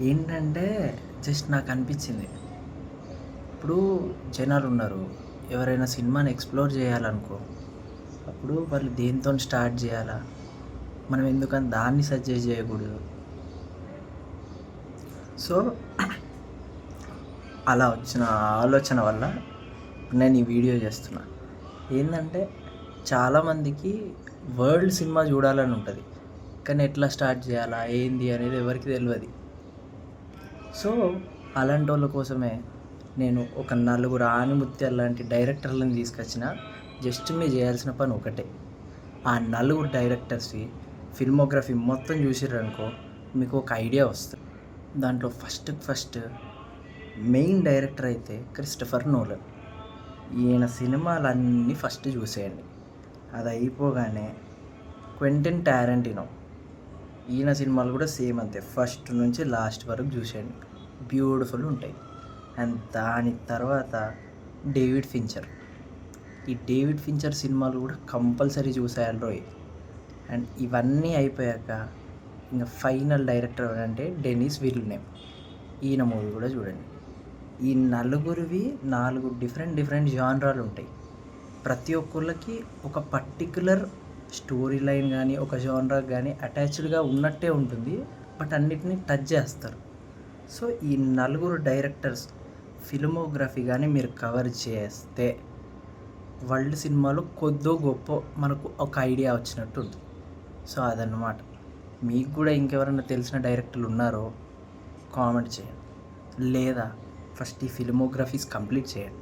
ఏంటంటే జస్ట్ నాకు అనిపించింది. ఇప్పుడు జనాలు ఉన్నారు. ఎవరైనా సినిమాని ఎక్స్‌ప్లోర్ చేయాలనుకో, అప్పుడు వాళ్ళు దేనితోని స్టార్ట్ చేయాలా? మనం ఎందుకని దాన్ని సజెస్ట్ చేయకూడదు? సో, అలా వచ్చిన ఆలోచన వల్ల నేను ఈ వీడియో చేస్తున్నా. ఏందంటే చాలామందికి వరల్డ్ సినిమా చూడాలని ఉంటుంది. కానీ ఎట్లా స్టార్ట్ చేయాలా? ఏంది అనేది ఎవరికీ తెలవది. సో, అలాంటోళ్ళ కోసమే నేను ఒక నలుగురు ఆణిముత్యాలు లాంటి డైరెక్టర్లను తీసుకొచ్చిన. జస్ట్ మీరు చేయాల్సిన పని ఒకటే. ఆ నలుగురు డైరెక్టర్స్‌వి ఫిల్మోగ్రఫీ మొత్తం చూసిర్రనుకో మీకు ఒక ఐడియా వస్తది. దాంట్లో ఫస్ట్ మెయిన్ డైరెక్టర్ అయితే క్రిస్టఫర్ నోలన్. ఈయన సినిమాలన్నీ ఫస్ట్ చూసేయండి. అది అయిపోగానే క్వెంటిన్ టారంటినో. ఈయన సినిమాలు కూడా సేమ్ అంతే. ఫస్ట్ నుంచి లాస్ట్ వరకు చూసేయండి, బ్యూటిఫుల్ ఉంటాయి. అండ్ దాని తర్వాత డేవిడ్ ఫించర్. ఈ డేవిడ్ ఫించర్ సినిమాలు కూడా కంపల్సరీ చూసేయాలి రోయ్. అండ్ ఇవన్నీ అయిపోయాక ఇంకా ఫైనల్ డైరెక్టర్ అంటే డెనిస్ విల్నెవ్. ఈయన మూవీ కూడా చూడండి. ఈ నలుగురివి 4 డిఫరెంట్ జానరాలు ఉంటాయి. ప్రతి ఒక్కళ్ళకి ఒక పర్టిక్యులర్ స్టోరీ లైన్ కానీ ఒక జానరా కానీ అటాచ్డ్గా ఉన్నట్టే ఉంటుంది. బట్ అన్నిటిని టచ్ చేస్తారు. సో ఈ నలుగురు డైరెక్టర్స్ ఫిల్మోగ్రఫీ కానీ మీరు కవర్ చేస్తే వరల్డ్ సినిమాలో కొద్దో గొప్ప మనకు ఒక ఐడియా వచ్చినట్టు ఉంటుంది. సో అదన్నమాట. మీకు కూడా ఇంకెవరైనా తెలిసిన డైరెక్టర్లు ఉన్నారో కామెంట్ చేయండి, లేదా ఫస్ట్ ఈ ఫిల్మోగ్రఫీస్ కంప్లీట్ చేయండి.